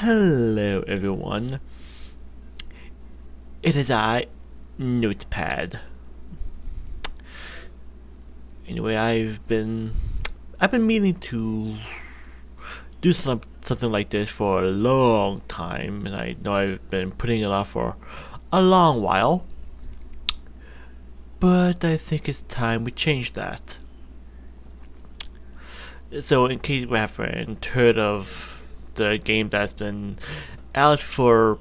Hello everyone, it is I, Notepad. Anyway, I've been meaning to do something like this for a long time, and I know I've been putting it off for a long while, but I think it's time we change that. So in case we haven't heard of the game that's been out for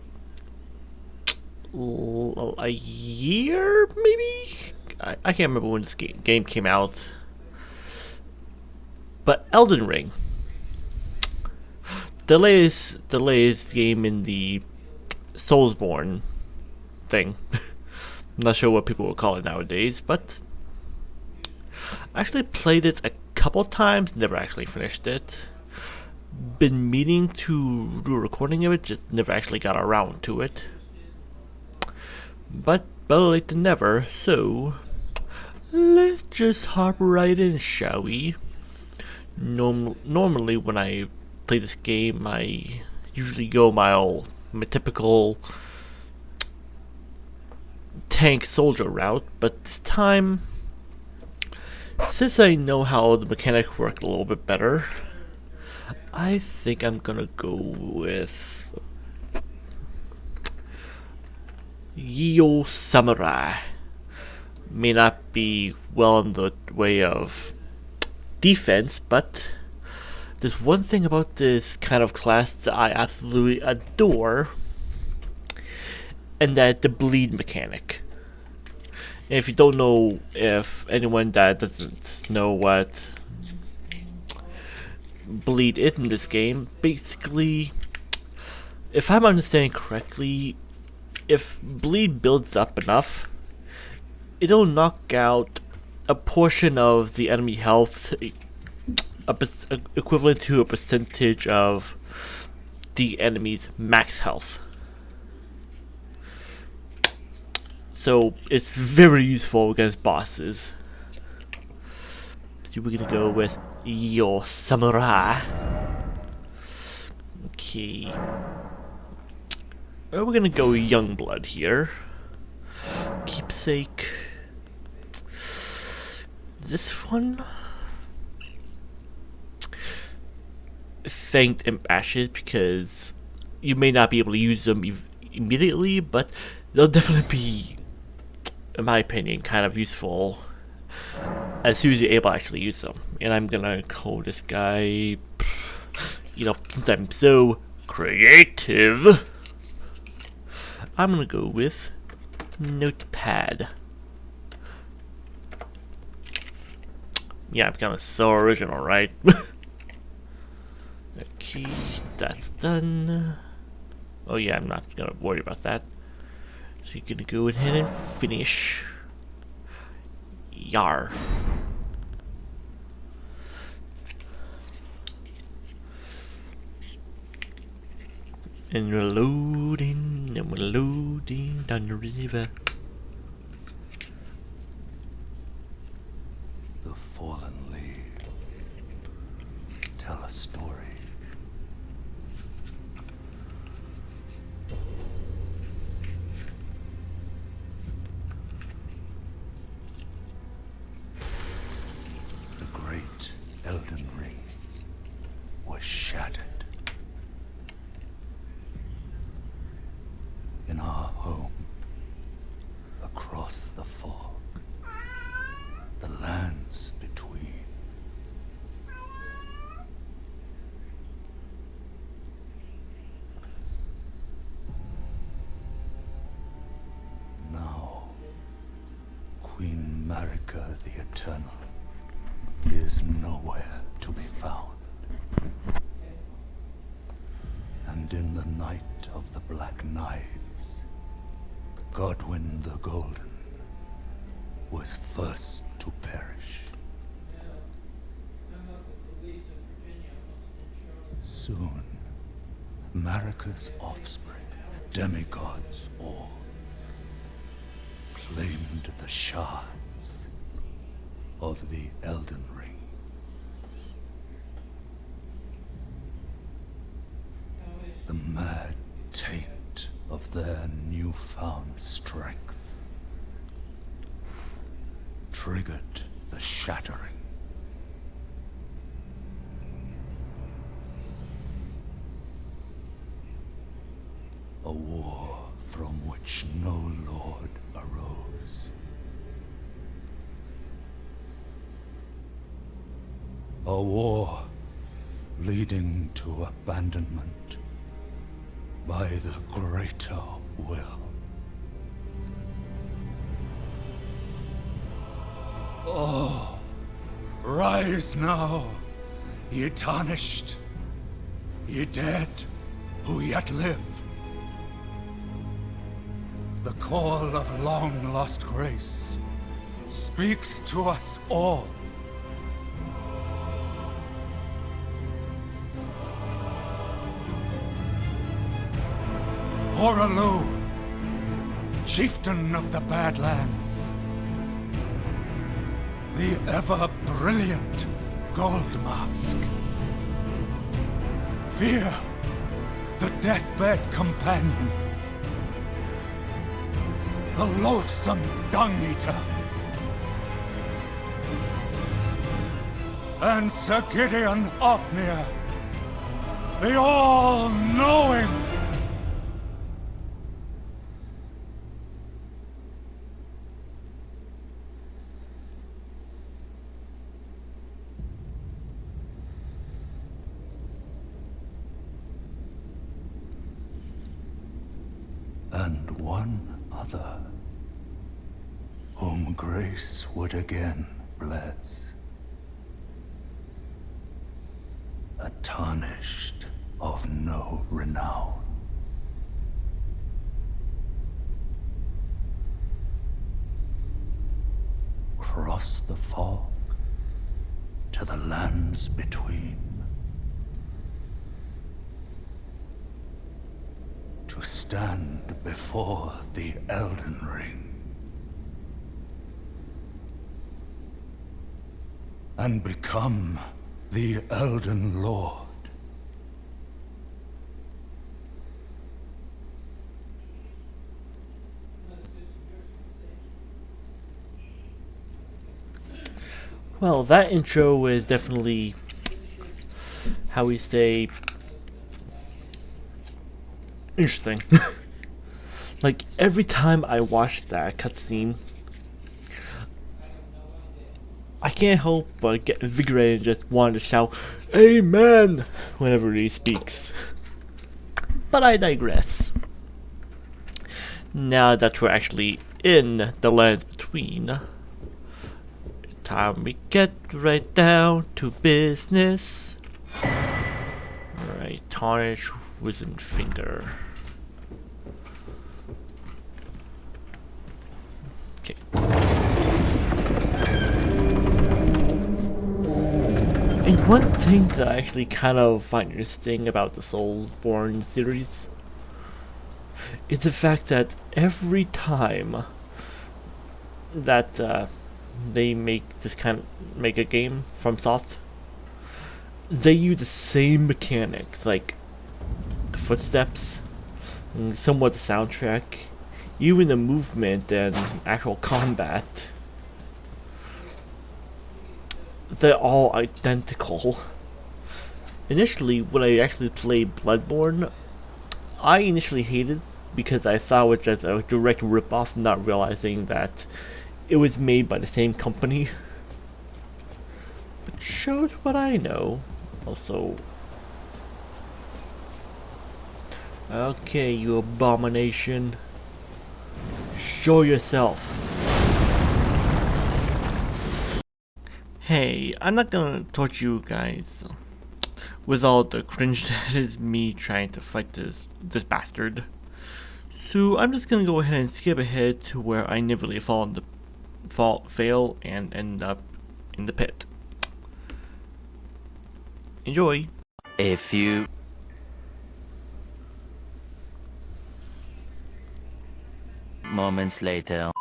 a year, maybe? I can't remember when this game came out. But Elden Ring, the latest game in the Soulsborne thing. I'm not sure what people will call it nowadays, but I actually played it a couple times, never actually finished it. Been meaning to do a recording of it, just never actually got around to it. But better late than never, so let's just hop right in, shall we? Normally when I play this game, I usually go my typical tank soldier route, but this time, since I know how the mechanics work a little bit better, I think I'm gonna go with Yo Samurai. May not be well in the way of defense, but there's one thing about this kind of class that I absolutely adore, and that the bleed mechanic. And if you don't know, if anyone that doesn't know what bleed is in this game, basically, if I'm understanding correctly, if bleed builds up enough, it'll knock out a portion of the enemy health, equivalent to a percentage of the enemy's max health. So it's very useful against bosses. So we're gonna go with Yo Samurai. Okay. We're gonna go Youngblood here. Keepsake. This one? Fanged Imp Ashes, because you may not be able to use them immediately, but they'll definitely be, in my opinion, kind of useful as soon as you're able to actually use them. And I'm gonna call this guy, since I'm so creative, I'm gonna go with Notepad. Yeah, I'm kind of so original, right? Okay, that's done. Oh yeah, I'm not gonna worry about that. So you're gonna go ahead and finish. Yar. And we're loading down the river. The fallen leaves tell a story. The great Elden Ring was shattered. In our home, across the fog, the lands between. Now, Queen Marika the Eternal is nowhere to be found. And in the night of the Black Knives, Godwyn the Golden was first to perish. Soon, Marika's offspring, demigods all, claimed the shards of the Elden Ring. The taint of their newfound strength triggered the shattering. A war from which no lord arose. A war leading to abandonment by the greater will. Oh, rise now, ye tarnished, ye dead who yet live. The call of long-lost grace speaks to us all. Horalu, chieftain of the Badlands, the ever-brilliant Gold Mask. Fear, the deathbed companion, the loathsome dung-eater, and Sir Gideon Ofnir, the all-knowing. And one other, whom grace would again bless. A tarnished of no renown. Cross the fog to the lands between. To stand before the Elden Ring and become the Elden Lord. Well, that intro is definitely, how we say, interesting. Like, every time I watch that cutscene, I can't help but get invigorated and just want to shout, Amen! Whenever he speaks. But I digress. Now that we're actually in the lands between, time we get right down to business. Alright, tarnish wizened finger. Okay. And one thing that I actually kind of find interesting about the Soulsborne series is the fact that every time that they make a game from Soft, they use the same mechanics, like the footsteps, and somewhat the soundtrack, even the movement and actual combat. They're all identical. Initially, when I actually played Bloodborne, I initially hated it because I thought it was just a direct ripoff, not realizing that it was made by the same company. But shows what I know. Also, okay, you abomination, show yourself. Hey, I'm not gonna torture you guys with all the cringe that is me trying to fight this bastard. So I'm just gonna go ahead and skip ahead to where I nearly fail and end up in the pit. Enjoy. A few moments later.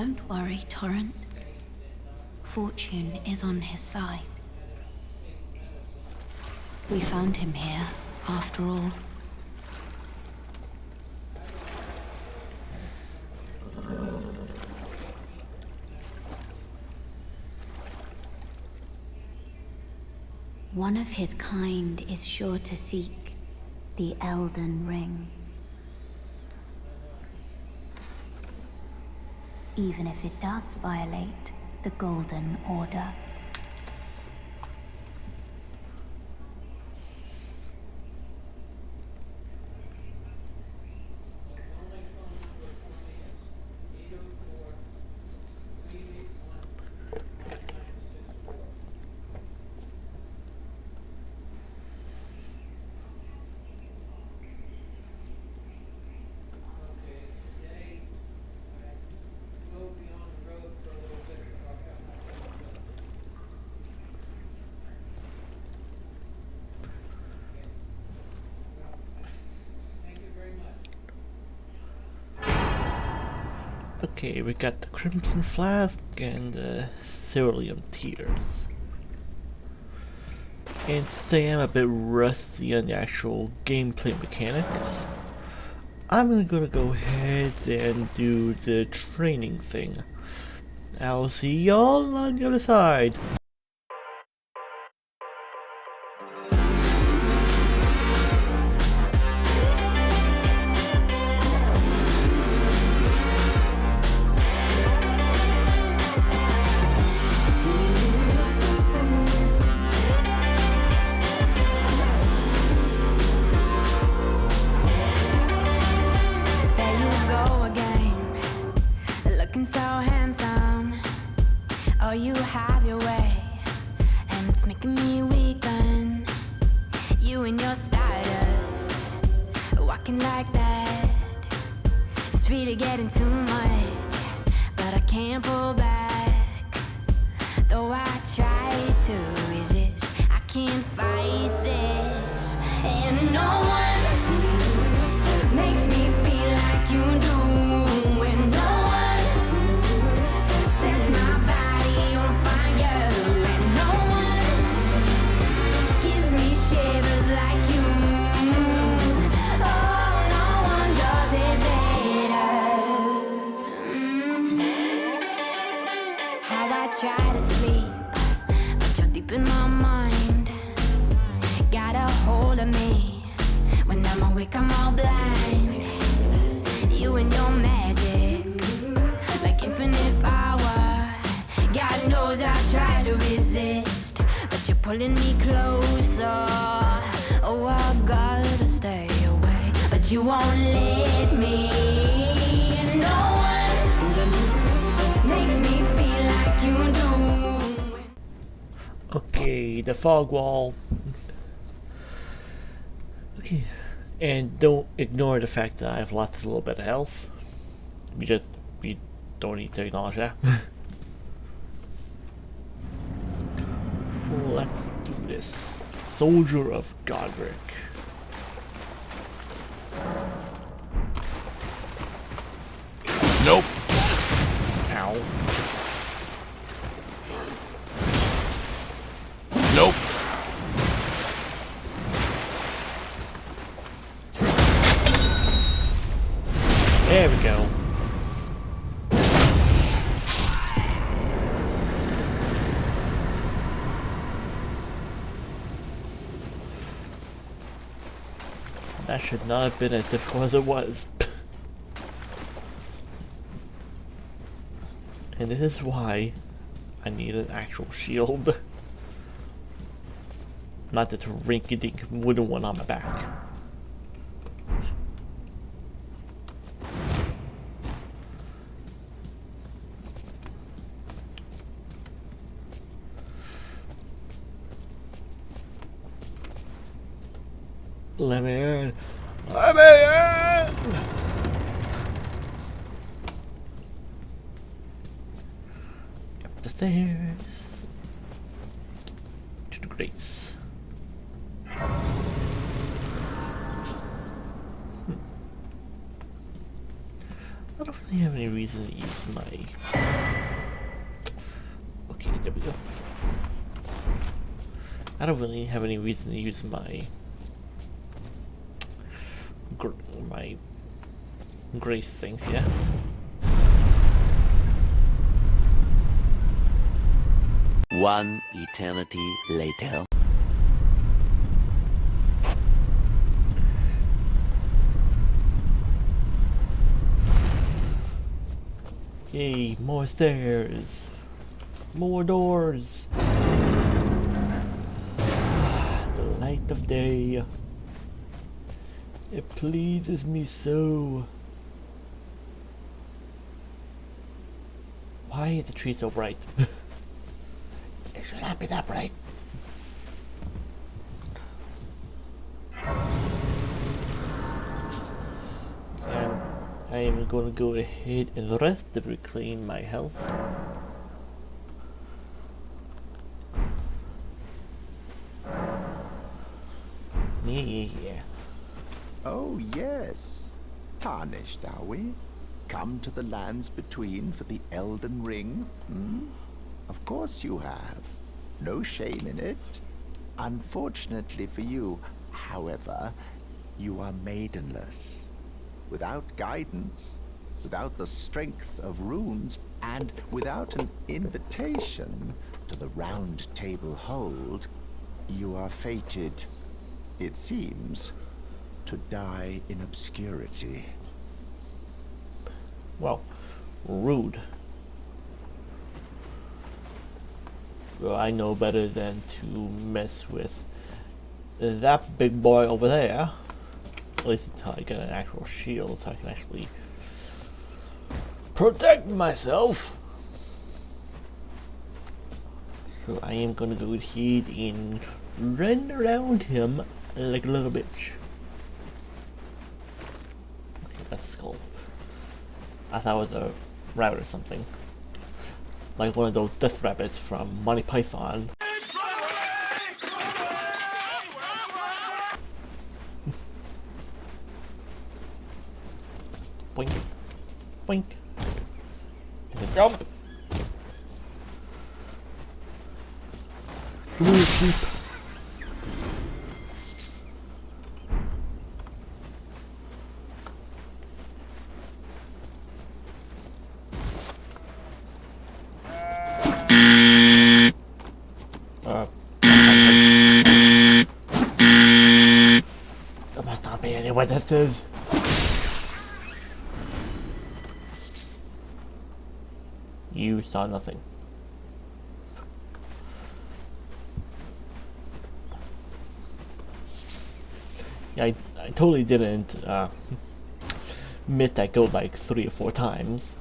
Don't worry, Torrent. Fortune is on his side. We found him here, after all. One of his kind is sure to seek the Elden Ring. Even if it does violate the Golden Order. Okay, we got the Crimson Flask and the Cerulean Tears. And today I'm a bit rusty on the actual gameplay mechanics. I'm gonna go ahead and do the training thing. I'll see y'all on the other side. You have your way, and it's making me weaken. You and your stardust, walking like that. It's really getting too much, but I can't pull back. Though I try to resist, I can't fight this. And no one makes me feel like you do. And no one sets my body on fire. And no one gives me shivers like you. Oh, no one does it better. How I try to sleep, but you're deep in my mind. Got a hold of me. When I'm awake, I'm all blind. You and your magic, like infinite power. God knows I try to resist, but you're pulling me closer. Oh, I gotta stay away, but you won't let me. No one makes me feel like you do. Okay, the fog wall. Okay, and don't ignore the fact that I've lost a little bit of health. We don't need to acknowledge that. Let's do this. Soldier of Godric. Nope. Ow. Nope. There we go. That should not have been as difficult as it was. And this is why I need an actual shield. Not this rinky-dink wooden one on my back. Let me in. Let me in. Up the stairs to the grates. I don't really have any reason to use my... Okay, there we go. I don't really have any reason to use my... my grace things, yeah? One eternity later. Yay, more stairs! More doors! The light of day. It pleases me so. Why is the tree so bright? It should not be that bright. And I am going to go ahead and rest to reclaim my health. Yeah. Oh, yes. Tarnished, are we? Come to the lands between for the Elden Ring? Hmm? Of course you have. No shame in it. Unfortunately for you, however, you are maidenless. Without guidance, without the strength of runes, and without an invitation to the Round Table Hold, you are fated, it seems, to die in obscurity. Well, rude. Well, I know better than to mess with that big boy over there. At least until I get an actual shield so I can actually protect myself. So I am gonna go ahead and run around him like a little bitch. Okay, that's a skull. I thought it was a rabbit or something. Like one of those death rabbits from Monty Python. Boink. Boink. And a jump. Come here, sheep. There must not be any witnesses. You saw nothing. Yeah, I totally didn't miss that goat like 3 or 4 times.